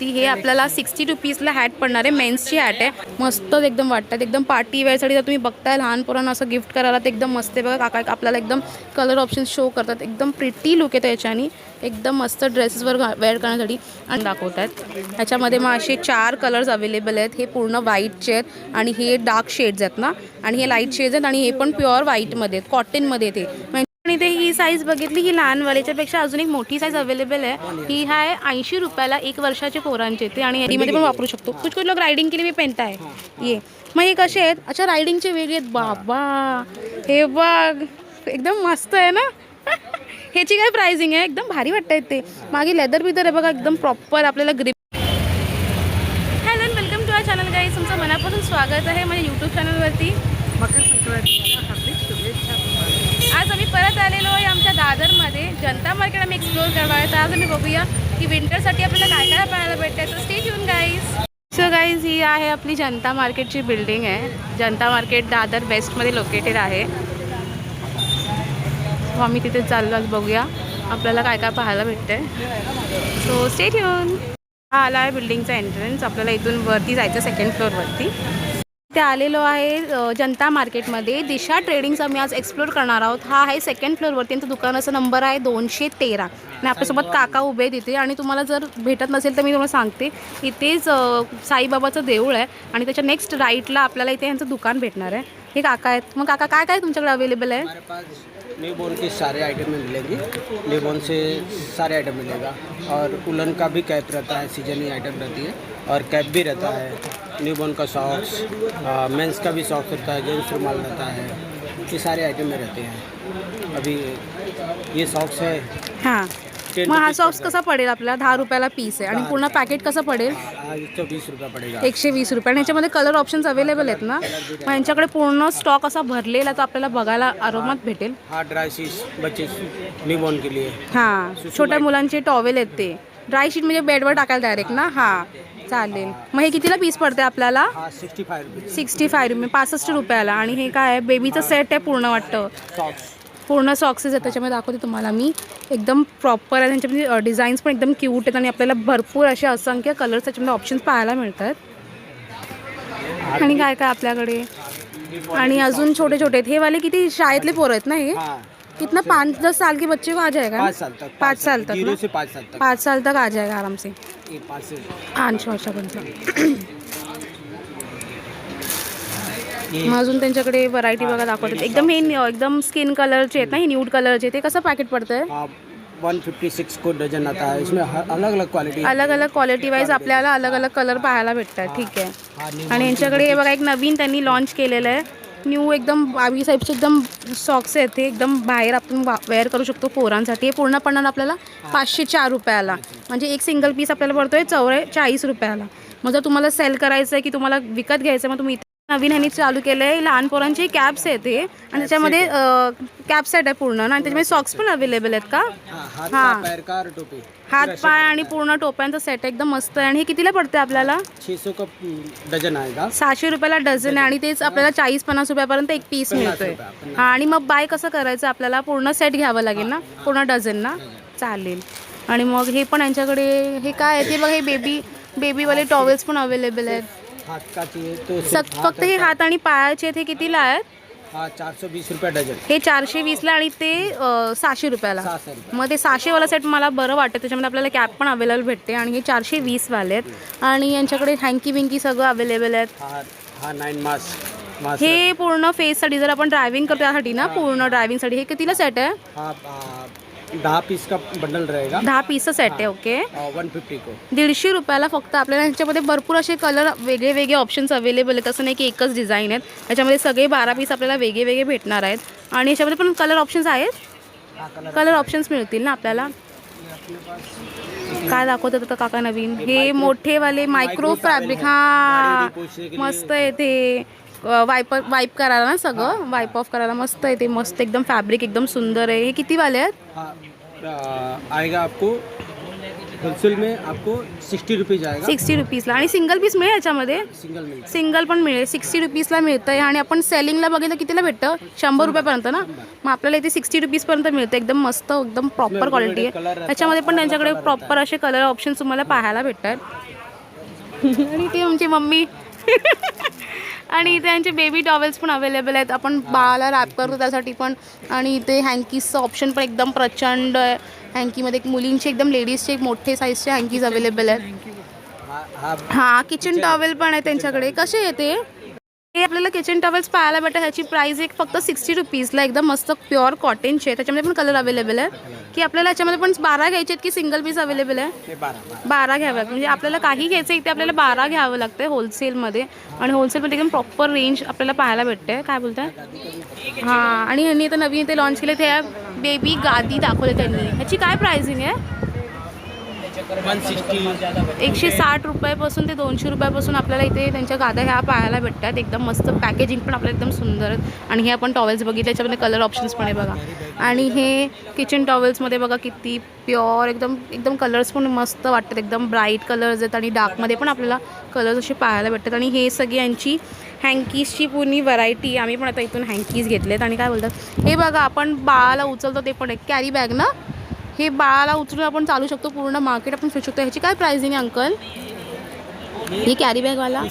हे आपल्याला 60 रुपीजला हॅट पडणार आहे. मेन्सची हॅट आहे. मस्तच एकदम वाटतात. एकदम पार्टी वेअरसाठी जर तुम्ही बघताय लहान पोरांना असं गिफ्ट करायला तर एकदम मस्त आहे. बघा काका आपल्याला एकदम कलर ऑप्शन शो करतात. एकदम प्रिटी लुक आहे त्याच्यानी. एकदम मस्त ड्रेसेसवर वेअर करण्यासाठी आणि दाखवत आहेत. ह्याच्यामध्ये मग असे 4 कलर्स अवेलेबल आहेत. हे पूर्ण व्हाईटचे आहेत आणि हे डार्क शेड्स आहेत ना, आणि हे लाईट शेड्स आहेत आणि हे पण प्युअर व्हाईटमध्ये आहेत, कॉटनमध्ये ते. आणि ते ही साईज बघितली ही लहानवाल्याच्यापेक्षा अजून एक मोठी साईज अवेलेबल आहे. ही आहे 80 रुपयाला 1 वर्षाचे पोरांचे ते, आणि ह्यामध्ये पण वापरू शकतो. कुछ लोक रायडिंग केली मी पेंटा आहे ये. मग हे कसे आहेत? अच्छा रायडिंगचे वेगळे आहेत. बाबा हे बघ एकदम मस्त आहे ना. ह्याची काय प्राइसिंग आहे? एकदम भारी वाटत ते. मागे लेदर बिदर आहे बघा, एकदम प्रॉपर आपल्याला grip. Hello and welcome to our channel guys. तुमचं मनापासून स्वागत आहे माझ्या यूट्यूब चॅनलवरती. मकर संक्रांतीच्या हार्दिक शुभेच्छा. आज आम्ही परत आलेलो आहे आमच्या दादरमध्ये. जनता मार्केट आम्ही एक्सप्लोर करणार आहे. तर आज आम्ही बघूया की विंटरसाठी आपल्याला काय काय पाहायला भेटतं. तर stay tune guys. So guys ही आहे आपली जनता मार्केटची बिल्डिंग आहे. जनता मार्केट दादर वेस्टमध्ये लोकेटेड आहे. सो आम्ही तिथे चाललो. आज बघूया आपल्याला काय काय पाहायला भेटतंय. So stay tune. हा आला आहे बिल्डिंगचा एंट्रन्स. आपल्याला इथून वरती जायचं सेकंड फ्लोअरवरती. ते आलेलो आहे जनता मार्केटमध्ये. दिशा ट्रेडिंग्स आम्ही आज एक्सप्लोर करणार आहोत. हा आहे सेकंड फ्लोअरवरती. त्यांचं दुकानाचा नंबर आहे 213 आणि आपल्यासोबत काका उभे आहेत तिथे. आणि तुम्हाला जर भेटत नसेल तर मी तुम्हाला सांगते, इथेच साईबाबाचं देऊळ आहे आणि त्याच्या नेक्स्ट राईटला आपल्याला इथे यांचं दुकान भेटणार आहे. हे काका आहेत. मग काका काय काय तुमच्याकडे अवेलेबल आहे? न्यूबॉर्न के सारे आइटम मिलेंगे. न्यूबॉर्न से सारे आइटम मिलेगा और उलन का भी कैप रहता है, सीजनली आइटम रहती है और कैप भी रहता है. न्यूबॉर्न का सॉक्स, मेंस का भी सॉक्स रहता है, जेंट्स रुमाल रहता है. ये सारे आइटम में रहते हैं. अभी ये सॉक्स है. हां, मग हा सॉक्स कसा पडेल आपल्याला? 10 रुपयाला पीस आहे. आणि पूर्ण पॅकेट कसं पडेल? 120 रुपये पडेगा. 120 रुपये. आणि ह्याच्यामध्ये कलर ऑप्शन्स अवेलेबल आहेत ना? मग यांच्याकडे पूर्ण स्टॉक असा भरलेला तो आपल्याला बघायला आरामात भेटेल. हा ड्राई शीट्स बच्चे न्यूबॉर्न के लिए. हां, छोट्या मुलांचे टॉवेल आहेत ते. ड्राय शीट म्हणजे बेडवर टाकायला डायरेक्ट ना? हां चालेल. मग हे कितीला पीस पडते आपल्याला? 65 रुपये. 65 रुपये, 65 रुपयाला. आणि हे काय आहे? बेबीचं सेट आहे पूर्ण वाटतं. पूर्ण सॉक्सेस आहेत त्याच्यामध्ये. दाखवते तुम्हाला मी. एकदम प्रॉपर आहे. त्यांच्यामध्ये डिझाईन्स पण एकदम क्यूट आहेत आणि आपल्याला भरपूर असे असंख्य कलर्स त्याच्यामध्ये ऑप्शन्स पाहायला मिळतात. आणि काय काय आपल्याकडे. आणि अजून छोटे छोटे आहेत. हे वाले किती शाळेतले पोरं आहेत ना हे? कितना 5-10 साल के बच्चे को आ जाएगा? 5 साल तक. 5 साल तक. 0 से 5 साल तक. 5 साल तक आ जाएगा आराम से. 5 से 5 वर्षापर्यंत. मग अजून त्यांच्याकडे व्हरायटी बघा दाखवतात. एकदम हे एकदम स्किन कलरचे आहेत ना, हे न्यूड कलरचे. ते कसं पॅकेट पडतंय? 156 को डजन आता है. इसमें अलग अलग क्वालिटी, अलग अलग क्वालिटी वाईज आपल्याला अलग अलग कलर पाहायला भेटतात. ठीक आहे. आणि यांच्याकडे हे बघा एक नवीन त्यांनी लॉन्च केलेलं आहे. न्यू एकदम बावी साईजचे एकदम सॉक्स आहेत. ते एकदम बाहेर आपण वेअर करू शकतो पोरांसाठी. हे पूर्ण पडणार आपल्याला 504 रुपयाला. म्हणजे एक सिंगल पीस आपल्याला पडतोय 40 रुपयाला. मग जर तुम्हाला सेल करायचं आहे की तुम्हाला विकत घ्यायचं आहे, मग तुम्ही नवीन ह्यांनी चालू केलं आहे. लहान पोरांचे कॅप्स आहेत हे. आणि त्याच्यामध्ये कॅप सेट आहे पूर्ण ना, आणि त्याच्यामध्ये सॉक्स पण अवेलेबल आहेत का? हां, हात पाय आणि पूर्ण टोप्यांचा सेट एकदम मस्त आहे. आणि हे कितीला पडते आपल्याला? 600 का डजन आएगा. 600 रुपयाला डझन आहे. आणि तेच आपल्याला 40-50 रुपयापर्यंत एक पीस मिळतोय. हां, आणि मग बाय कसं करायचं? आपल्याला पूर्ण सेट घ्यावं लागेल ना, पूर्ण डझन ना? चालेल. आणि मग हे पण यांच्याकडे हे काय आहे ते बघ, हे बेबीवाले टॉवेल्स पण अवेलेबल आहेत. हाथ का चाहिए तो फक्त हे हात आणि पायाचे आहेत. हे कितीला आहेत? 420 रुपये डजन. हे 420ला आणि ते 600 रुपयाला. 600 रुपये. मग ते 600वाला सेट मला बरं वाटतं. त्याच्यामध्ये आपल्याला कॅप पण अवेलेबल भेटते. आणि हे 420वाले आहेत. आणि यांच्याकडे हँकी विंकी सगळं अवेलेबल आहेत. हा 9 मास्क. हे पूर्ण फेससाठी जर आपण ड्रायव्हिंग करतो त्यासाठी ना, पूर्ण ड्रायव्हिंगसाठी. हे कितीला सेट आहे? 10 पीस का बंडल रहेगा. 10 पीसचं सेट आहे. ओके. 150 को 150 रुपयाला फक्त. आपल्याला ह्याच्यामध्ये भरपूर असे कलर वेगळे वेगळे ऑप्शन्स अवेलेबल आहेत. असं नाही की एकच डिझाईन आहेत. त्याच्यामध्ये सगळे 12 पीस आपल्याला वेगळे वेगळे भेटणार आहेत. आणि ह्याच्यामध्ये पण कलर ऑप्शन्स आहेत. कलर ऑप्शन्स मिळतील ना आपल्याला. काय दाखवतात आता काका नवीन? हे मोठेवाले मायक्रो फॅब्रिक. हां मस्त आहे ते. वाईप करायला ना, सगळं वाईप ऑफ करायला मस्त आहे ते. मस्त एकदम फॅब्रिक एकदम सुंदर आहे. हे किती वाले आहेत? आएगा आपको होलसेल में आपको 60 रुपीज़ आएगा, 60 रुपीजला. आणि सिंगल पीस मिळेल याच्यामध्ये? सिंगल मिलता सिंगल पण मिळेल. 60 रुपीजला मिळतं आहे. आणि आपण सेलिंगला बघितलं कितीला भेटतं? 100 रुपयापर्यंत ना. मग आपल्याला इथे 60 रुपीजपर्यंत मिळतं. एकदम मस्त, एकदम प्रॉपर क्वालिटी आहे. त्याच्यामध्ये पण त्यांच्याकडे प्रॉपर असे कलर ऑप्शन तुम्हाला पाहायला भेटतात. आणि ते आमची मम्मी आणि इथे यांचे बेबी टॉवेल्स पण अवेलेबल आहेत. आपण बाळाला रॅप करतो त्यासाठी पण. आणि इथे हँकीजचं ऑप्शन पण एकदम प्रचंड आहे. हँकीमध्ये एक मुलींचे एकदम लेडीजचे एक मोठे साईजचे हँकीज अवेलेबल आहेत. हां, किचन टॉवेल पण आहे त्यांच्याकडे. कसे येते हे आपल्याला किचन टॉवेल्स पाहायला भेटतात. ह्याची प्राईस एक फक्त 60 रुपीजला. एकदम मस्त प्युअर कॉटनचे आहे. त्याच्यामध्ये पण कलर अवेलेबल आहे. की आपल्याला याच्यामध्ये पण 12 घ्यायचे आहेत की सिंगल पीस अवेलेबल आहे? 12 घ्याव्यात. म्हणजे आपल्याला काही घ्यायचं इथे आपल्याला 12 घ्यावं लागतं होलसेलमध्ये. आणि होलसेलमध्ये एकदम प्रॉपर रेंज आपल्याला पाहायला भेटते. काय बोलताय? हां, आणि ह्यांनी आता नवीन इथे लॉन्च केले ते बेबी गादी दाखवले त्यांनी. ह्याची काय प्राइसिंग आहे? 160 रुपयापासून ते 200 रुपयापासून आपल्याला इथे त्यांच्या गाद्या ह्या पाहायला भेटतात. एकदम मस्त पॅकेजिंग पण आपल्याला एकदम सुंदर आहेत. आणि हे आपण टॉवेल्स बघितले त्याच्यामध्ये कलर ऑप्शन्स पण आहे बघा. आणि हे किचन टॉवेल्समध्ये बघा किती प्युअर एकदम एकदम कलर्स पण मस्त वाटतात. एकदम ब्राईट कलर्स आहेत आणि डार्कमध्ये पण आपल्याला कलर्स असे पाहायला भेटतात. आणि हे सगळी यांची हँकीजची पूर्ण व्हरायटी. आम्ही पण आता इथून हँकीज घेतलेत. आणि काय बोलतात हे बघा, आपण बाळाला उचलतो ते पण एक कॅरी बॅग ना. हे बाळाला उचलून आपण चालू शकतो. पूर्ण मार्केट आपण फिरू शकतो. ह्याची काय प्राइसिंग आहे अंकल? ही कॅरी बॅगवाला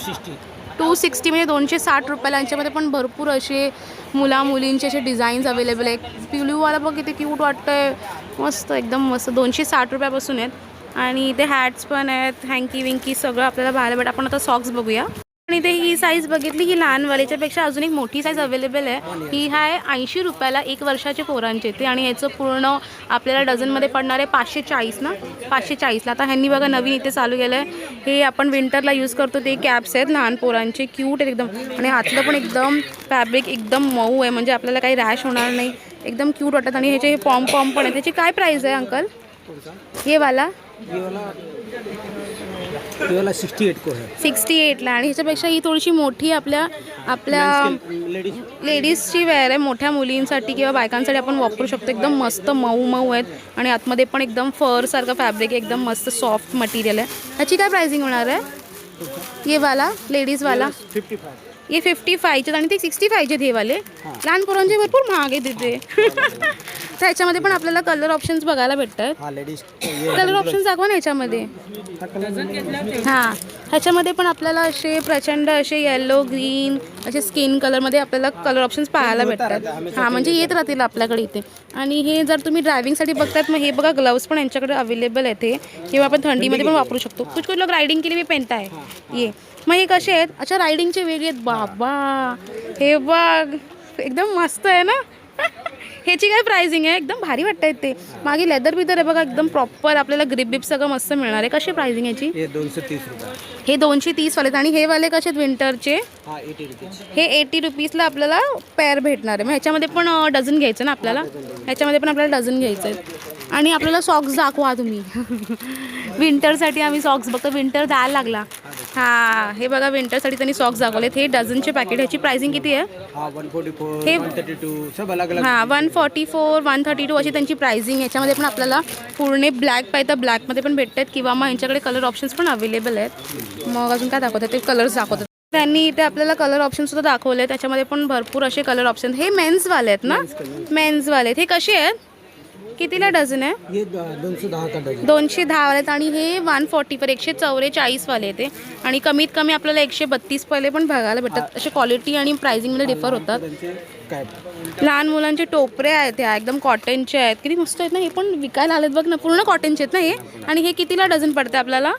260 म्हणजे 260 रुपयाला. यांच्यामध्ये पण भरपूर असे मुलींचे असे डिझाईन्स अवेलेबल आहेत. पिलूवाला बघ किती क्यूट वाटतं आहे. मस्त, एकदम मस्त. 260 रुपयापासून आहेत. आणि इथे हॅट्स पण आहेत, हँकी विंकी सगळं आपल्याला पाहायला भेटतं. आपण आता सॉक्स बघूया. आणि इथे ही साईज बघितली, ही लहानवाल्याच्यापेक्षा अजून एक मोठी साईज अवेलेबल आहे. ही आहे 80 रुपयाला 1 वर्षाचे पोरांचे ते. आणि याचं पूर्ण आपल्याला डझनमध्ये पडणार आहे 540 ना, 540ला. आता ह्यांनी बघा नवीन इथे चालू केलं आहे. हे आपण विंटरला यूज करतो ते कॅप्स आहेत लहान पोरांचे. क्यूट आहेत एकदम. आणि आतलं पण एकदम फॅब्रिक एकदम मऊ आहे. म्हणजे आपल्याला काही रॅश होणार नाही. एकदम क्यूट वाटतात. आणि ह्याचे हे पॉम पण आहे. त्याची काय प्राईस आहे अंकल? हे वाला 68 को है. 68ला. आणि ह्याच्यापेक्षा ही थोडीशी मोठी आपल्या लेडीजची वेअर आहे. मोठ्या मुलींसाठी किंवा बायकांसाठी आपण वापरू शकतो. एकदम मस्त मऊ आहेत. आणि आतमध्ये पण एकदम फरसारखं फॅब्रिक आहे. एकदम मस्त सॉफ्ट मटेरियल आहे. ह्याची काय प्राइसिंग होणार आहे? ये वाला लेडीजवाला 55. हे 55चे आणि ते 65चे हे वाले. लहान पोरांचे भरपूर महाग आहे तिथे. त्याच्यामध्ये पण आपल्याला कलर ऑप्शन्स बघायला भेटतात. कलर ऑप्शन्स दाखवा ना ह्याच्यामध्ये. हां, ह्याच्यामध्ये पण आपल्याला असे प्रचंड असे येलो ग्रीन असे स्किन कलरमध्ये आपल्याला कलर ऑप्शन्स पाहायला भेटतात. हां, म्हणजे येत राहतील आपल्याकडे इथे. आणि हे जर तुम्ही ड्रायव्हिंगसाठी बघतात मग हे बघा ग्लव्स पण यांच्याकडे अवेलेबल आहेत. हे किंवा आपण थंडीमध्ये पण वापरू शकतो. कुछ लोक रायडिंग के लिए भी पहनता है ये. मग हे कसे आहेत? अच्छा, रायडिंगचे वेगळे आहेत. बाबा हे बघ एकदम मस्त आहे ना. ह्याची काय प्राइसिंग आहे? एकदम भारी वाटत ते. मागे लेदर बिदर आहे बघा. एकदम प्रॉपर आपल्याला ग्रिप बिप सगळं मस्त मिळणार आहे. कशी प्राइसिंग याची? हे 230 रुपये. हे 230 वाले. आणि हे वाले कसे आहेत विंटरचे? हे 80 रुपीजला आपल्याला पेअर भेटणार आहे. मग ह्याच्यामध्ये पण डझन घ्यायचं ना आपल्याला. ह्याच्यामध्ये पण आपल्याला डझन घ्यायचं आहे. आणि आपल्याला सॉक्स दाखवा तुम्ही. विंटरसाठी आम्ही सॉक्स बघतो. विंटर द्यायला लागला. हां, हे बघा विंटरसाठी त्यांनी सॉक्स दाखवलेत. हे डझनचे पॅकेट. ह्याची प्राइसिंग किती आहे? 144, हे 132 सब अलग अलग. हां, 144, 132 अशी त्यांची प्राइसिंग. याच्यामध्ये पण आपल्याला पूर्ण ब्लॅक पाहिजे तर ब्लॅकमध्ये पण भेटतात. किंवा मग यांच्याकडे कलर ऑप्शन्स पण अवेलेबल आहेत. मग अजून काय दाखवतात? ते कलर्स दाखवतात. त्यांनी इथे आपल्याला कलर ऑप्शनसुद्धा दाखवले. त्याच्यामध्ये पण भरपूर असे कलर ऑप्शन. हे मेन्सवाले आहेत ना? मेन्सवाले आहेत. हे कसे आहेत? कितीला डझन आहे? ये 210 का डझन. 210 वाले आहेत. आणि हे 140 पर 144 वाले येते. आणि कमीत कमी आपल्याला 132 वाले पण बघायला भेटतात. असे क्वालिटी आणि प्राइसिंगमध्ये डिफर होतात. लहान मुलांचे टोपरे आहेत. ह्या एकदम कॉटनचे आहेत. किती मस्त आहेत ना. हे पण विकायला आलेत बघ ना. पूर्ण कॉटनचे आहेत ना हे. आणि हे कितीला डझन पडते आपल्याला?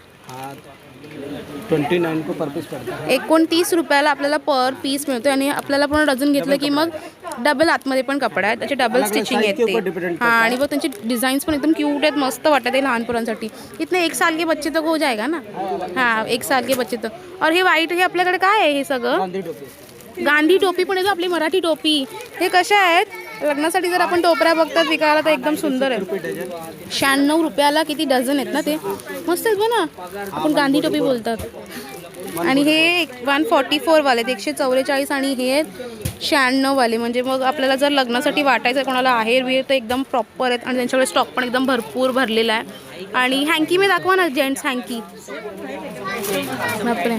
29 को पर पीस पड़ता है. 29 रुपयाला आपल्याला पर पीस मिळतो. आणि आपल्याला पूर्ण डझन घेतलं की मग डबल आतमध्ये पण कपडा आहे. त्याचे डबल स्टिचिंग आहेत ते. हां, आणि बघ त्यांचे डिझाईन्स पण एकदम क्यूट आहेत. मस्त वाटत आहे लहान पोरांसाठी. इतने 1 साल के बच्चे तक हो जाएगा ना. हां, 1 साल के बच्चे तक. और हे व्हाईट हे आपल्याकडे काय आहे? हे सगळं गांधी टोपी पण आहे. आपली मराठी टोपी. हे कशा आहेत? लग्नासाठी जर आपण टोपऱ्या बघतात विकायला तर एकदम सुंदर आहे. 96 रुपयाला किती डझन आहेत ना. ते मस्त आहेत बघ ना. आपण गांधी टोपी बोलतात. आणि हे 144 वाले आहेत 144. आणि हे आहेत 96 वाले. म्हणजे मग आपल्याला जर लग्नासाठी वाटायचं कोणाला आहेर विहीर तर एकदम प्रॉपर आहेत. आणि त्यांच्याकडे स्टॉक पण एकदम भरपूर भरलेला आहे. आणि हँकी मी दाखवा ना, जेंट्स हँकी. बापरे.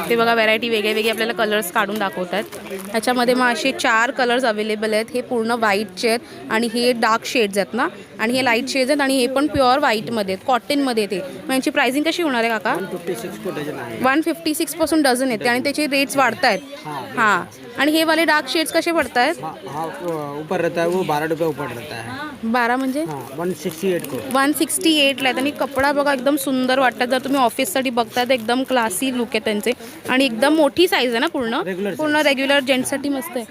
ते बघा व्हरायटी वेगळे वेगळे आपल्याला कलर्स काढून दाखवतात. ह्याच्यामध्ये मग असे 4 कलर्स अवेलेबल आहेत. हे पूर्ण व्हाईटचे आहेत आणि हे डार्क शेड्स आहेत ना, आणि हे लाईट शेड्स आहेत आणि हे पण प्युअर व्हाईटमध्ये आहेत, कॉटनमध्ये येते. मग यांची प्राइसिंग कशी होणार आहे काका? 156 पासून डझन येते आणि त्याचे रेट्स वाढत आहेत. हां. आणि हे वाले डार्क शेड्स कसे पडत आहेत? ऊपर रहता है वो 12 रुपये ऊपर रहता है. 12 म्हणजे 168 को 168 ला आहेत. आणि कपडा बघा एकदम सुंदर वाटतात. जर तुम्ही ऑफिससाठी बघताय तर एकदम क्लासी लुक आहे त्यांचे. आणि एकदम मोठी साईज आहे ना, पूर्ण रेग्युलर जेंट्ससाठी मस्त आहे.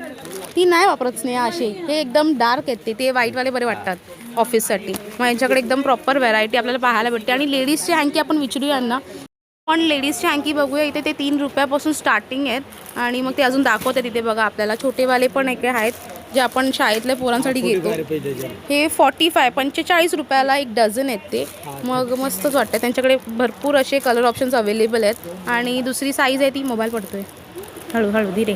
ती नाही वापरत स्नेहा असे. हे एकदम डार्क आहेत ते व्हाईटवाले बरे वाटतात ऑफिससाठी. मग यांच्याकडे एकदम प्रॉपर व्हरायटी आपल्याला पाहायला भेटते. आणि लेडीजचे हँकी आपण विचारूया ना, पण लेडीजची हँकी बघूया. इथे ते 3 रुपयापासून स्टार्टिंग आहेत आणि मग ते अजून दाखवते तिथे बघा आपल्याला. छोटेवाले पण एक आहेत जे आपण शाळेतल्या पोरांसाठी घेतो. हे 45 रुपयाला एक डझन आहेत ते. मग मस्तच वाटतं. त्यांच्याकडे भरपूर असे कलर ऑप्शन्स अवेलेबल आहेत. आणि दुसरी साईज आहे ती, मोबाईल पडतोय हळूहळू धीरे.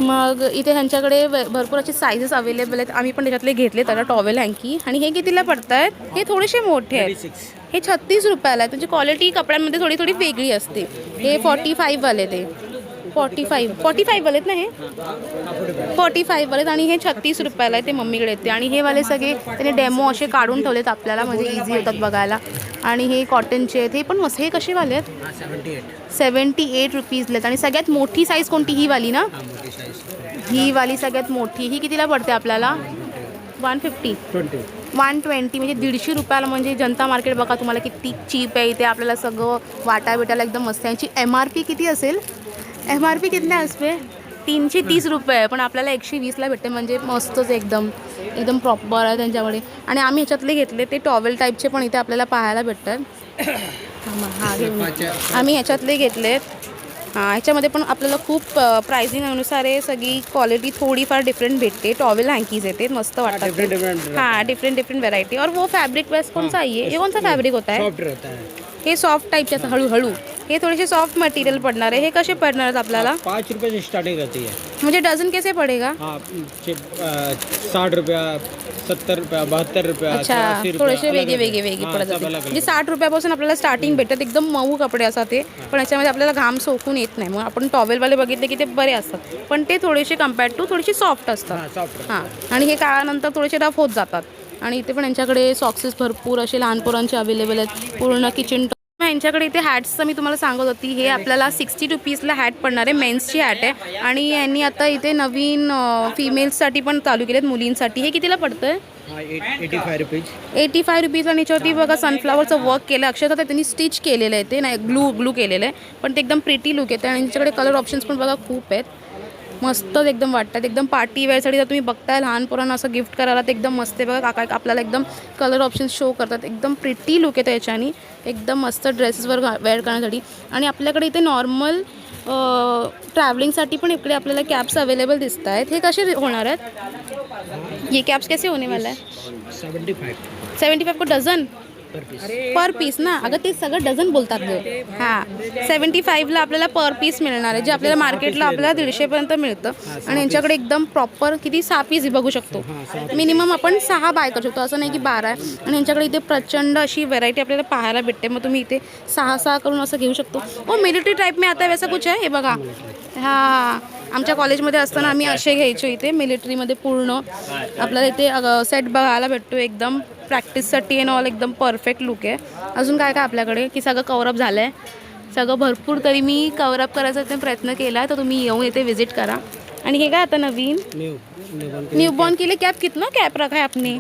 मग इथे ह्यांच्याकडे भरपूर असे साईजेस अवेलेबल आहेत. आम्ही पण त्याच्यातले घेतले त्याला टॉवेल हँकी. आणि हे कितीला पडत आहेत? हे थोडेसे मोठे आहेत. हे 36 रुपयाला आहे. त्यांची क्वालिटी कपड्यांमध्ये थोडी थोडी वेगळी असते. हे 45 वाले ते 45 वाले आहेत ना, हे 45 वाले आहेत. आणि हे 36 रुपयाला आहे. ते मम्मीकडे येते. आणि हे वाले सगळे त्याने डेमो असे काढून ठेवलेत आपल्याला, म्हणजे इझी होतात बघायला. आणि हे कॉटनचे आहेत. हे पण मस्त. हे कसे वाले आहेत? 78 रुपीजले आहेत. आणि सगळ्यात मोठी साईज कोणती? ही वाली ना, ही वाली सगळ्यात मोठी. ही कितीला पडते आपल्याला? 120 म्हणजे 150 रुपयाला. म्हणजे जनता मार्केट बघा तुम्हाला किती चीप आहे. इथे आपल्याला सगळं वाटा बिटायला एकदम मस्त आहे. यांची MRP किती असेल? MRP किती असते? 330 रुपये, पण आपल्याला 120ला भेटते. म्हणजे मस्तच एकदम प्रॉपर आहे त्यांच्याकडे. आणि आम्ही ह्याच्यातले घेतले ते टॉवेल टाईपचे पण इथे आपल्याला पाहायला भेटतात. आम्ही ह्याच्यातले घेतलेत. हां, ह्याच्यामध्ये पण आपल्याला खूप प्राइसिंग अनुसार आहे. सगळी क्वालिटी थोडीफार डिफरंट भेटते. टॉवेल हँकीज येते, मस्त वाटतात. हां, डिफरेंट व्हरायटी. और वो फैब्रिक वेस्ट कौन सा है? ये कौन सा फैब्रिक होता है? सॉफ्ट रहता है. हे सॉफ्ट टाईपचे असं हळूहळू. हे थोडेसे सॉफ्ट मटेरियल पडणार आहे. हे कसे पडणार आहेत आपल्याला? 5 रुपये से स्टार्टिंग रहती है. म्हणजे डझन कैसे पडेगा? 60 रुपया, 70 रुपया, 72 रुपया. अच्छा, थोडेसे वेगळे पडत जाते. म्हणजे 60 रुपयापासून आपल्याला स्टार्टिंग भेटतात. एकदम मऊ कपडे असतात ते, पण याच्यामध्ये आपल्याला घाम सोकून येत नाही. मग आपण टॉवेलवाले बघितले की ते बरे असतात, पण ते थोडेसे कम्पेअर्ड टू थोडेसे सॉफ्ट असतात. हां, आणि हे काळानंतर थोडेसे रफ होत जातात. आणि इथे पण यांच्याकडे सॉक्सेस भरपूर असे लहान पोरांचे अवेलेबल आहेत. पूर्ण किचन यांच्याकडे इथे हॅट्सचं मी तुम्हाला सांगत होती. हे आपल्याला 60 रुपीजला हॅट पडणार आहे. मेन्सची हॅट आहे. आणि यांनी आता इथे नवीन फिमेल्ससाठी पण चालू केलेत, मुलींसाठी. हे कितीला पडतं आहे? 85 रुपीज. आणि याच्यावरती बघा सनफ्लावरचं वर्क केलं. अक्षरशः त्यांनी स्टिच केलेलं आहे. ते नाही ग्लू केलेलं आहे, पण ते एकदम प्रिटी लुक येते. आणि यांच्याकडे कलर ऑप्शन्स पण बघा खूप आहेत. मस्तच एकदम वाटतात. एकदम पार्टी वेअरसाठी जर तुम्ही बघताय लहान पोरांना असं गिफ्ट करायला तर एकदम मस्त आहे. बघा काका आपल्याला एकदम कलर ऑप्शन्स शो करतात. एकदम प्रिटी लुक येतं याच्यानी. एकदम मस्त ड्रेसेसवर वेअर करण्यासाठी. आणि आपल्याकडे इथे नॉर्मल ट्रॅव्हलिंगसाठी पण इकडे आपल्याला कॅप्स अवेलेबल दिसत आहेत. हे कसे होणार आहेत? ये कॅप्स कैसे होने वाला है? 75 को डझन पर पीस ना. अगं ते सगळं डझन बोलतात गं. हां, 75ला आपल्याला पर पीस मिळणार आहे, जे आपल्याला मार्केटला आपल्याला 150पर्यंत मिळतं. आणि यांच्याकडे एकदम प्रॉपर किती 6 पीस बघू शकतो. मिनिमम आपण 6 बाय करू शकतो, असं नाही की 12 आहे. आणि यांच्याकडे इथे प्रचंड अशी व्हरायटी आपल्याला पाहायला भेटते. मग तुम्ही इथे 6 करून असं घेऊ शकतो. हो, मिलिटरी टाईप में आता वैसा कुछ आहे. हे बघा. हां, आमच्या कॉलेजमध्ये असताना आम्ही असे घ्यायचो. इथे मिलिटरीमध्ये पूर्ण आपल्याला इथे सेट बघायला भेटतो. एकदम प्रॅक्टिससाठी एन ऑल एकदम परफेक्ट लुक आहे. अजून काय काय आपल्याकडे की सगळं कवरअप झालं आहे. सगळं भरपूर तरी मी कवरअप करायचा प्रयत्न केला आहे, तर तुम्ही येऊन इथे विजिट करा. आणि हे काय आता नवीन न्यूबॉर्न के लिए कॅप कितना कॅप रखा है आपने.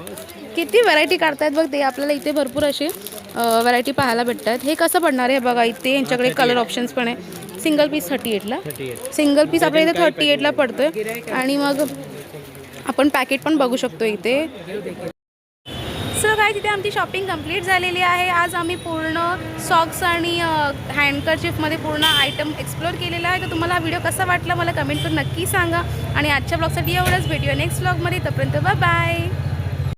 किती व्हरायटी काढतायत बघ ते. आपल्याला इथे भरपूर असे व्हरायटी पाहायला भेटतात. हे कसं पडणार आहे बघा. इथे यांच्याकडे कलर ऑप्शन्स पण आहे. सिंगल पीस 38ला. सिंगल पीस आपल्या इथे 38ला पडतोय. आणि मग आपण पॅकेट पण बघू शकतो इथे. सो काय तिथे आमची शॉपिंग कंप्लीट झालेली आहे. आज आम्ही पूर्ण सॉक्स आणि हँडकरचिफमध्ये पूर्ण आयटम एक्सप्लोर केलेला आहे. तर तुम्हाला हा व्हिडिओ कसा वाटला मला कमेंट करून नक्की सांगा. आणि आजच्या ब्लॉगसाठी एवढंच. भेटूया नेक्स्ट ब्लॉगमध्ये. तोपर्यंत बाय बाय.